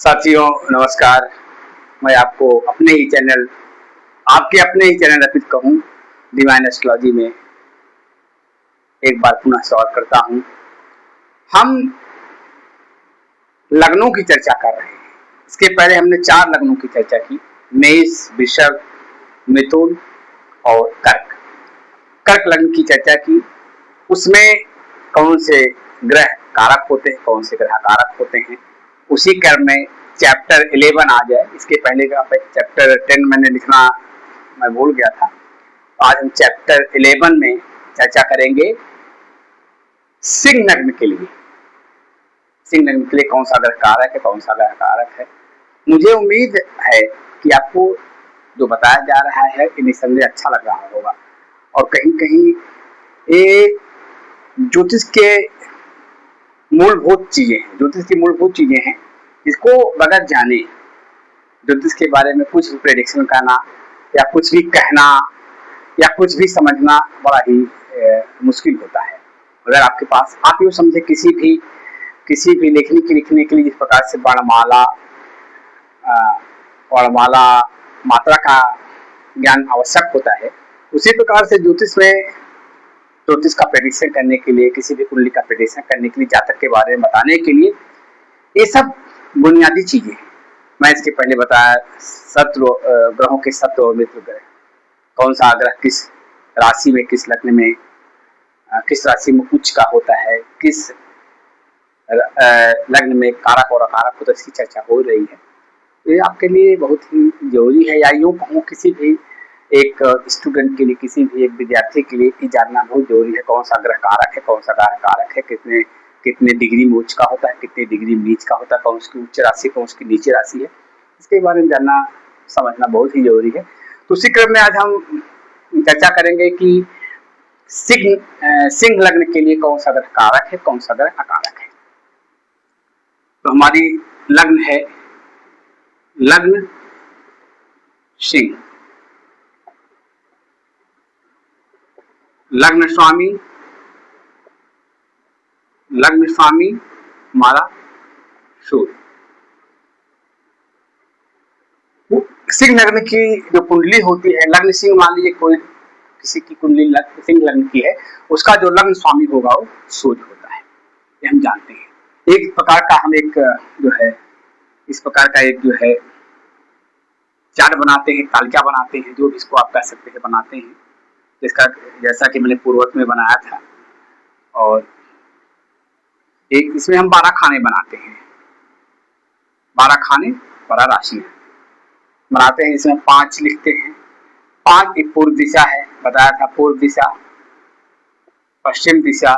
साथियों नमस्कार। मैं आपको आपके अपने ही चैनल अर्पित कहूँ डिवाइन एस्ट्रोलॉजी में एक बार पुनः स्वागत करता हूँ। हम लग्नों की चर्चा कर रहे हैं। इसके पहले हमने 4 लग्नों की चर्चा की, मेष, वृषभ, मिथुन और कर्क। कर्क लग्न की चर्चा की, उसमें कौन से ग्रह कारक होते हैं, कौन से ग्रह कारक होते हैं, उसी क्रम में चैप्टर 11 आ जाए। इसके पहले का चैप्टर 10 मैंने लिखना मैं भूल गया था। आज हम चैप्टर 11 में चर्चा करेंगे सिंह लग्न के लिए। सिंह लग्न के लिए कौन सा ग्रह कारक है, कौन सा ग्रह कारक है। मुझे उम्मीद है कि आपको जो बताया जा रहा है कि निसंदेह अच्छा लग रहा होगा और कहीं कहीं ये ज्योतिष के मूलभूत चीजें हैं, ज्योतिष की मूलभूत चीजें हैं। इसको बगैर जाने ज्योतिष के बारे में कुछ भी प्रेडिक्शन करना या कुछ भी कहना या कुछ भी समझना बड़ा ही मुश्किल होता है। अगर आपके पास आप यूँ समझे किसी भी लेखनी के लिखने के लिए जिस प्रकार से वर्णमाला मात्रा का ज्ञान आवश्यक होता है, उसी प्रकार से ज्योतिष का प्रेडिक्शन करने के लिए, किसी भी कुंडली का प्रेडिक्शन करने के लिए, जातक के बारे में बताने के लिए ये सब बुनियादी चीजें हैं। मैं इसके पहले बताया ग्रहों के शत्रु और मित्र ग्रह, कौन सा ग्रह किस राशि में, किस लग्न में, किस राशि में उच्च का होता है, किस लग्न में कारक और अकारक होता है, इसकी चर्चा हो रही है। तो ये आपके लिए बहुत ही जरूरी है, या यूँ कहूँ किसी भी एक स्टूडेंट के लिए, किसी भी एक विद्यार्थी के लिए ये जानना बहुत जरूरी है कौन सा ग्रह कारक है, कौन सा ग्रह कारक है, कितने डिग्री में उच्च का होता है, कितने डिग्री नीच का होता है, कौन उसकी उच्च राशि, कौन उसकी नीचे राशि है। इसके बारे में जानना समझना बहुत ही जरूरी है। तो उसी क्रम में आज हम चर्चा करेंगे कि सिंह लग्न के लिए कौन सा ग्रह कारक है, कौन सा ग्रह अकारक है। तो हमारी लग्न है लग्न सिंह, लग्न स्वामी हमारा सूर्य। सिंह लग्न की जो कुंडली होती है, लग्न सिंह, मान लीजिए कोई किसी की कुंडली सिंह लग्न की है, उसका जो लग्न स्वामी होगा वो सूर्य होता है, ये हम जानते हैं। एक प्रकार का हम एक जो है इस प्रकार का एक जो है चार्ट बनाते हैं, तालिका बनाते हैं, जो इसको आप कह सकते हैं बनाते हैं, जिसका जैसा कि मैंने पूर्वत में बनाया था। और एक इसमें हम 12 खाने बनाते हैं, 12 खाने 12 राशि बनाते हैं। इसमें 5 लिखते हैं। 5 एक पूर्व दिशा है, बताया था, पूर्व दिशा, पश्चिम दिशा,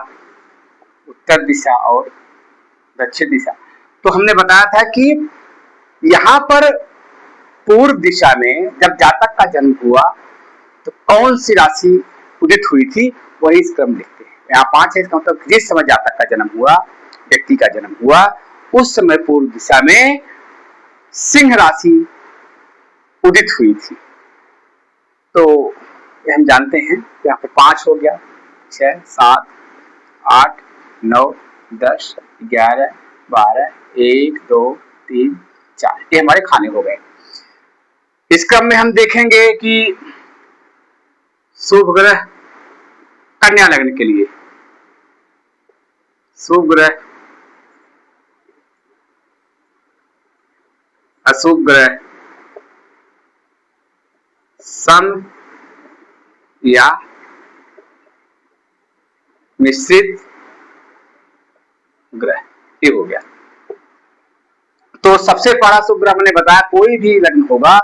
उत्तर दिशा और दक्षिण दिशा। तो हमने बताया था कि यहाँ पर पूर्व दिशा में जब जातक का जन्म हुआ तो कौन सी राशि उदित हुई थी, वही इस क्रम लिखते हैं। यहाँ 5 है, इसका मतलब जिस समय जातक का जन्म हुआ, व्यक्ति का जन्म हुआ, उस समय पूर्व दिशा में सिंह राशि उदित हुई थी। तो ये हम जानते हैं। यहाँ पे 5 हो गया, 6, 7, 8, 9, 10, 11, 12, 1, 2, 3, 4, ये हमारे खाने हो गए। इस क्रम में हम देखेंगे कि शुभ ग्रह कन्या लग्न के लिए, शुभ ग्रह, अशुभ ग्रह, सम या मिश्रित ग्रह, ये हो गया। तो सबसे पहला शुभ ग्रह मैंने बताया, कोई भी लग्न होगा,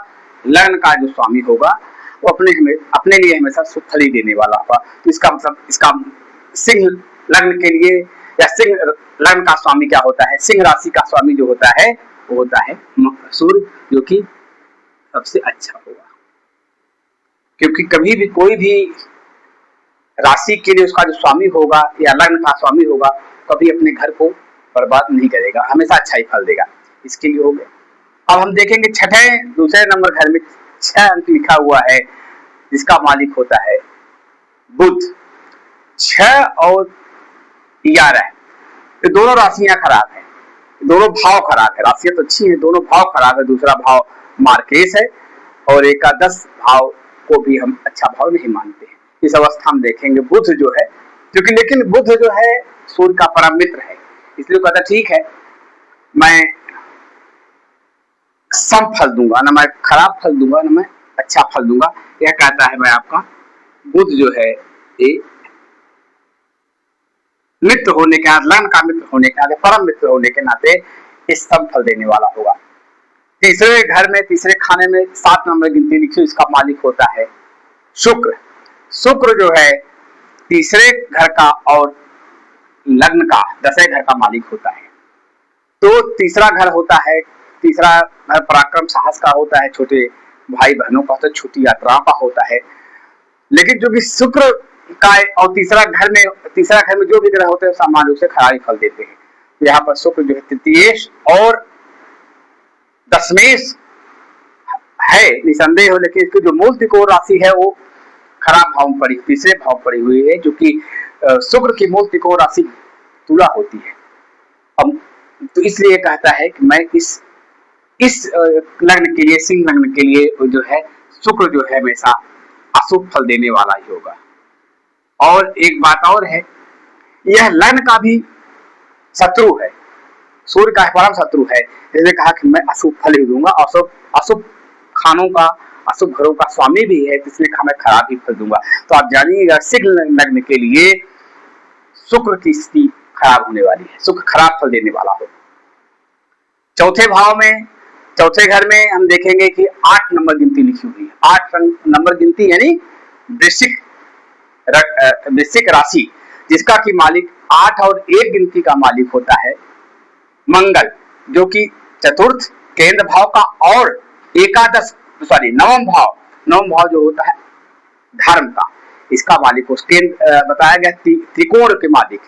लग्न का जो स्वामी होगा वो अपने लिए हमेशा सुख फल ही देने वाला होगा। तो इसका मतलब इसका सिंह लग्न के लिए या सिंह लग्न का स्वामी क्या होता है, सिंह राशि का स्वामी जो होता है वो होता है सूर्य, जो कि सबसे अच्छा होगा। क्योंकि कभी भी कोई भी राशि के लिए उसका जो स्वामी होगा या लग्न का स्वामी होगा, कभी अपने घर को बर्बाद नहीं करेगा, हमेशा अच्छा ही फल देगा। इसके लिए हो गया। अब हम देखेंगे दूसरे नंबर घर में 6 अंक लिखा हुआ है, जिसका मालिक होता है बुध। 6 और 11 ये दोनों राशियां खराब हैं। दोनों भाव खराब है, राशियां तो अच्छी है, दोनों भाव खराब है। दूसरा भाव मार्केश है और एकादश भाव को भी हम अच्छा भाव नहीं मानते हैं। इस अवस्था में देखेंगे बुध जो है, क्योंकि लेकिन बुध जो है सूर्य का परम मित्र है, इसलिए कहता ठीक है मैं सम फल दूंगा, ना मैं खराब फल दूंगा ना मैं अच्छा फल दूंगा। यह कहता है मैं आपका बुध जो है ये मित्र होने के नाते, लग्न का मित्र होने के नाते, परम मित्र होने के नाते इस सम फल देने वाला होगा। तीसरे घर में तीसरे खाने में 7 नंबर गिनती लिखी, इसका मालिक होता है शुक्र। शुक्र जो है तीसरे घर का और लग्न का 10वें घर का मालिक होता है। तो तीसरा घर होता है, तीसरा घर पराक्रम साहस का होता है, छोटे भाई बहनों का होता है, छोटी यात्राओं का होता है। लेकिन जो कि शुक्र का और तीसरा घर में जो भी ग्रह होते हैं सामान्य रूप से खराब फल देते हैं। तो यहाँ पर शुक्र जो है तृतीयेश और दशमेश है निसंदेह हो, लेकिन इसकी जो मूल त्रिकोण राशि है वो खराब भाव में पड़ी, तीसरे भाव पड़ी हुई है, जो कि शुक्र की मूल त्रिकोण राशि तुला होती है। अब तो इसलिए कहता है कि मैं इस लग्न के लिए, सिंह लग्न के लिए जो है शुक्र जो है हमेशा अशुभ फल देने वाला ही होगा। और एक बात और है, यह लग्न का भी शत्रु है, सूर्य का परम शत्रु है। इसने कहा कि मैं अशुभ फल ही दूंगा, अशुभ खानों का, अशुभ घरों का स्वामी भी है, तो इसलिए कहा मैं खराब ही फल दूंगा। तो आप जानिएगा सिंह लग्न के लिए शुक्र की स्थिति खराब होने वाली है, शुक्र खराब फल देने वाला हो। चौथे भाव में, चौथे घर में हम देखेंगे कि 8 नंबर गिनती लिखी हुई है। 8 नंबर गिनती यानी वृश्चिक राशि, जिसका कि मालिक 8 और 1 गिनती का मालिक होता है मंगल, जो कि चतुर्थ केंद्र भाव का और नवम भाव जो होता है धर्म का, इसका मालिक उसके बताया गया त्रिकोण के मालिक।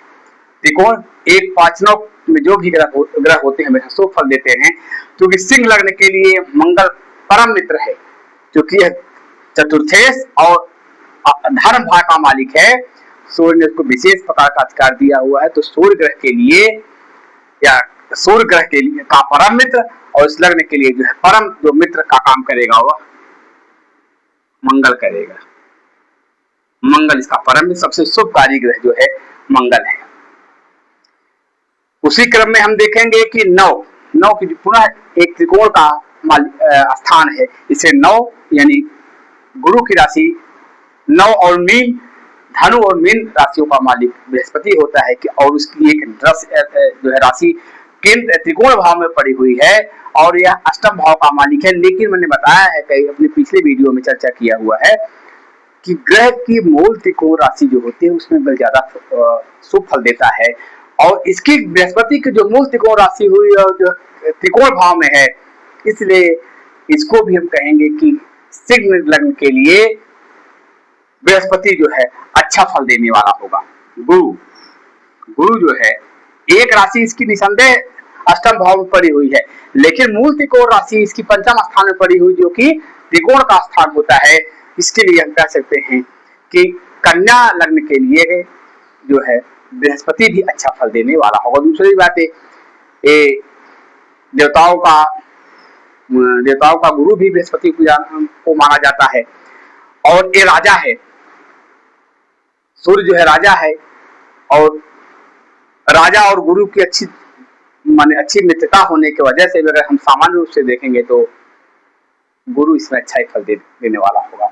त्रिकोण 1, 5, 9 में जो भी ग्रह होते हैं हमेशा शुभ फल देते हैं, क्योंकि सिंह लग्न के लिए मंगल परम मित्र है, जो कि चतुर्थेश और धर्म भाव का मालिक है। सूर्य ने उसको विशेष प्रकार का अधिकार दिया हुआ है। तो सूर्य ग्रह के लिए या सूर्य ग्रह के लिए का परम मित्र और इस लग्न के लिए जो है परम जो मित्र का काम करेगा वह मंगल करेगा। मंगल इसका परम सबसे शुभकारी ग्रह जो है मंगल है। उसी क्रम में हम देखेंगे कि 9 की पुनः एक त्रिकोण का स्थान है, इसे 9 यानी गुरु की राशि 9 और मीन, धनु और मीन राशियों का मालिक बृहस्पति होता है कि और उसकी एक जो है राशि केंद्र त्रिकोण भाव में पड़ी हुई है और यह अष्टम भाव का मालिक है। लेकिन मैंने बताया है कई अपने पिछले वीडियो में चर्चा किया हुआ है कि ग्रह की मूल त्रिकोण राशि जो होती है उसमें बल ज्यादा शुभ फल देता है, और इसकी बृहस्पति की जो मूल त्रिकोण राशि हुई और जो त्रिकोण भाव में है, इसलिए इसको भी हम कहेंगे कि सिंह लग्न के लिए बृहस्पति जो है अच्छा फल देने वाला होगा। गुरु जो है एक राशि इसकी निसंदेह अष्टम भाव में पड़ी हुई है, लेकिन मूल त्रिकोण राशि इसकी पंचम स्थान में पड़ी हुई जो कि त्रिकोण का स्थान होता है। इसके लिए हम कह सकते हैं कि कन्या लग्न के लिए जो है बृहस्पति भी अच्छा फल देने वाला होगा। दूसरी बात है ये देवताओं का गुरु भी बृहस्पति को माना जाता है, और ये राजा है, सूर्य जो है राजा है, और राजा और गुरु की अच्छी मित्रता होने की वजह से अगर हम सामान्य रूप से देखेंगे तो गुरु इसमें अच्छा ही फल देने वाला होगा।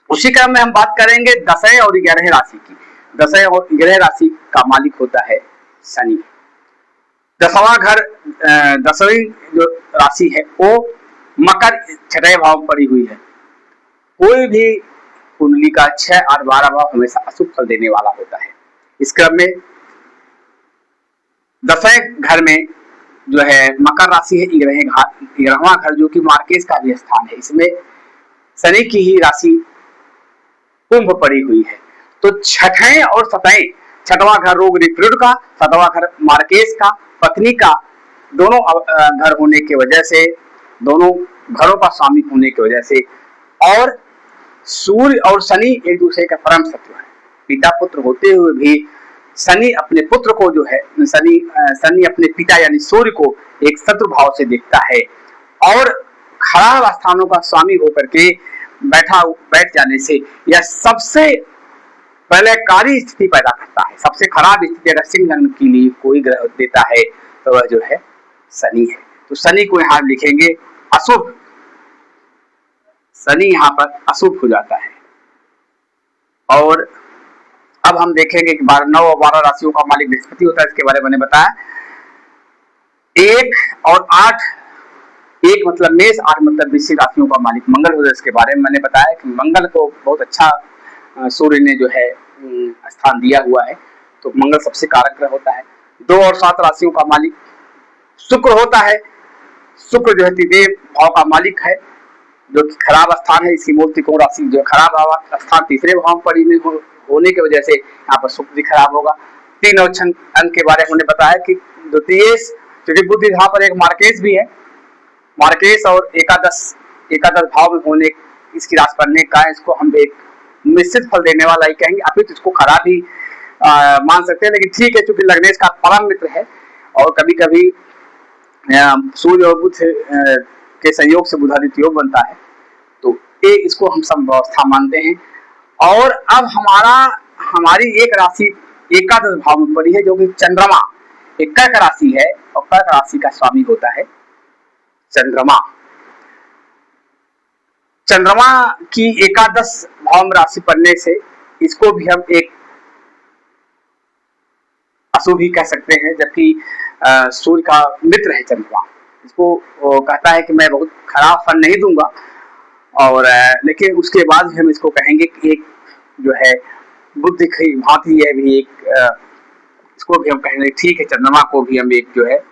उसी क्रम में हम बात करेंगे 10वें और 11वें राशि की। 10वें और 11वें राशि का मालिक होता है शनि। 10वां घर 10वीं जो राशि है वो मकर 6वें भाव पड़ी हुई है। कोई भी कुंडली का 6 और 12 भाव हमेशा अशुभ फल देने वाला होता है। इस क्रम में 10वें घर में जो है मकर राशि है, 11वां घर जो कि मार्केश का भी स्थान है, इसमें शनि की ही राशि कुंभ पड़ी हुई है। तो 6ठे और 7वें, 6वां घर रोग रिप्रोड का, 7वां घर मार्केश का, पत्नी का, दोनों घर होने की वजह से, दोनों घरों का स्वामी होने की वजह से, और सूर्य और शनि एक दूसरे का परम शत्रु है। पिता पुत्र होते हुए भी शनि अपने पुत्र को जो है शनि अपने पिता यानी सूर्य को एक शत्रु भाव से देखता है और खराब स्थानों का स्वामी होकर के बैठ जाने से यह सबसे प्रलयकारी स्थिति पैदा करता है। सबसे खराब स्थिति अगर सिंह लग्न के लिए कोई ग्रह देता है तो वह जो है शनि है। तो शनि को यहां लिखेंगे अशुभ, शनि यहां पर अशुभ हो जाता है। और अब हम देखेंगे कि 9 और 12 राशियों का मालिक बृहस्पति होता है, इसके बारे में मैंने बताया। 1 और 8, 1 मतलब मेष, 8 मतलब वृश्चिक राशियों का मालिक मंगल होता है, इसके बारे में मैंने बताया कि मंगल को बहुत अच्छा सूर्य ने जो है स्थान दिया हुआ है, तो मंगल सबसे कारक ग्रह होता है। 2 और 7 राशियों का मालिक शुक्र होता है। शुक्र जो है तृतीय भाव का मालिक है, जो कि खराब स्थान है। इसकी मूल त्रिकोण राशि जो खराब स्थान तीसरे भाव में पड़ी होने की वजह से यहाँ पर शुक्र भी खराब होगा। 3 और 6 अंक के बारे में हमने बताया कि द्वितीय क्योंकि बुद्धि यहाँ पर एक मार्केश भी है, मार्केश और एकादश भाव में होने इसकी राशि बनने का इसको हम एक निश्चित फल देने वाला ही कहेंगे, अभी तो इसको खराब ही मान सकते हैं, लेकिन ठीक है क्योंकि लग्नेश का परम मित्र है और कभी कभी सूर्य और बुध के संयोग से बुधादित्य योग बनता है, तो ये इसको हम सब व्यवस्था मानते हैं। और अब हमारी एक राशि एकादश भाव में पड़ी है जो कि चंद्रमा, एक कर्क राशि है और कर्क राशि का स्वामी होता है चंद्रमा। चंद्रमा की एकादश भाव में राशि पड़ने से इसको भी हम एक अशुभ ही कह सकते हैं, जबकि सूर्य का मित्र है चंद्रमा। इसको कहता है कि मैं बहुत खराब फल नहीं दूंगा, और लेकिन उसके बाद हम इसको कहेंगे कि एक जो है बुद्धि की भांति है भी एक इसको भी हम कहेंगे ठीक है, चंद्रमा को भी हम एक जो है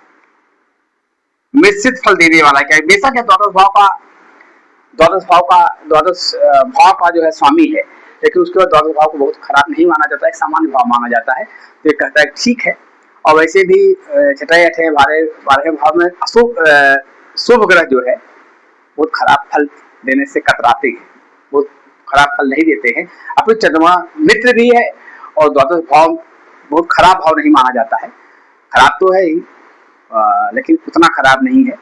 निश्चित फल देने वाला है। बेशक है द्वादश भाव का जो है स्वामी है, लेकिन उसके बाद द्वादश भाव को बहुत खराब नहीं माना जाता है, सामान्य भाव माना जाता है। तो ये कहता है ठीक है। और वैसे भी 6, 8, 12 भाव में शुभ ग्रह जो है बहुत खराब फल देने से कतराते हैं, बहुत खराब फल नहीं देते हैं। अब चंद्रमा मित्र भी है और द्वादश भाव बहुत खराब भाव नहीं माना जाता है, खराब तो है ही लेकिन उतना खराब नहीं है।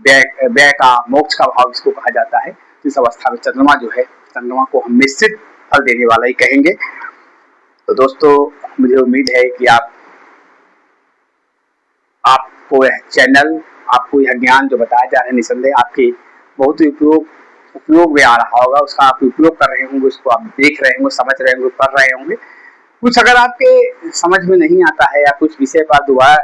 व्यय का मोक्ष का भाव इसको कहा जाता है। तो इस अवस्था में चंद्रमा जो है, चंद्रमा को हम निश्चित फल देने वाला ही कहेंगे। तो दोस्तों मुझे उम्मीद है कि आपको यह चैनल, आपको यह ज्ञान जो बताया जा रहा है निसंदेह आपके बहुत ही उपयोग में आ रहा होगा, उसका आप उपयोग कर रहे होंगे, उसको आप देख रहे होंगे, समझ रहे होंगे, पढ़ रहे होंगे। कुछ अगर आपके समझ में नहीं आता है या कुछ विषय पर दोबारा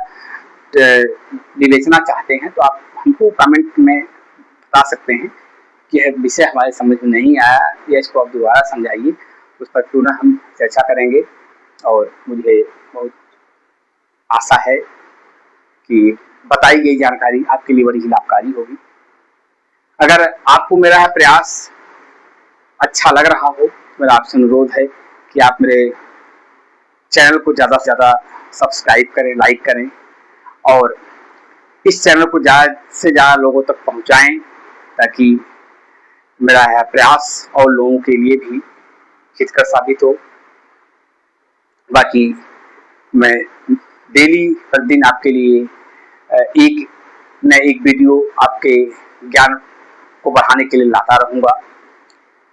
विवेचना चाहते हैं तो आप हमको कमेंट में बता सकते हैं कि यह विषय हमारे समझ में नहीं आया या इसको आप दोबारा समझाइए, उस पर क्यों ना हम चर्चा करेंगे। और मुझे बहुत आशा है कि बताई गई जानकारी आपके लिए बड़ी ही लाभकारी होगी। अगर आपको मेरा प्रयास अच्छा लग रहा हो, मेरा आपसे अनुरोध है कि आप मेरे चैनल को ज़्यादा से ज़्यादा सब्सक्राइब करें, लाइक करें और इस चैनल को ज़्यादा से ज़्यादा लोगों तक पहुंचाएं, ताकि मेरा यह प्रयास और लोगों के लिए भी हितकर साबित हो। बाकी मैं डेली प्रतिदिन आपके लिए एक वीडियो आपके ज्ञान को बढ़ाने के लिए लाता रहूंगा।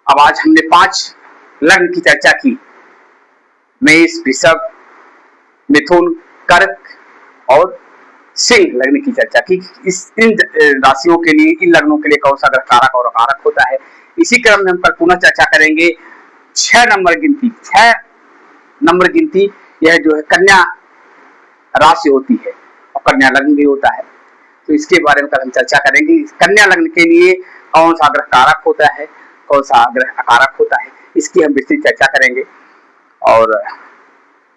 अब आज हमने 5 लग्न की चर्चा की, मेष, वृषभ, मिथुन, कर्क और सिंह लग्न की चर्चा की। इन राशियों के लिए, इन लग्नों के लिए कौन सा ग्रह कारक और अकारक होता है। इसी क्रम में हम कल पुनः चर्चा करेंगे 6 नंबर गिनती, यह जो है कन्या राशि होती है और कन्या लग्न भी होता है, तो इसके बारे में कल हम चर्चा करेंगे। कन्या लग्न के लिए कौन सा ग्रह कारक होता है, कौन सा ग्रह अकारक होता है, इसकी हम विस्तृत चर्चा करेंगे। और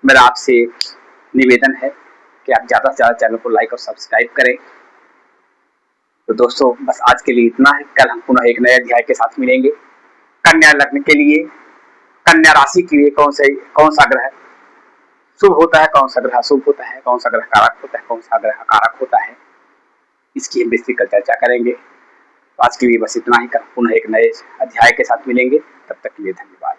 मेरा आपसे निवेदन है कि आप ज़्यादा से ज़्यादा चैनल को लाइक और सब्सक्राइब करें। तो दोस्तों बस आज के लिए इतना है। कल हम पुनः एक नए अध्याय के साथ मिलेंगे। कन्या लग्न के लिए, कन्या राशि के लिए कौन सा ग्रह शुभ होता है, कौन सा ग्रह अशुभ होता है, कौन सा ग्रह कारक होता है, कौन सा ग्रह अकारक होता है, इसकी हम विस्तृत चर्चा करेंगे। तो आज के लिए बस इतना ही। कल पुनः एक नए अध्याय के साथ मिलेंगे। तब तक के लिए धन्यवाद।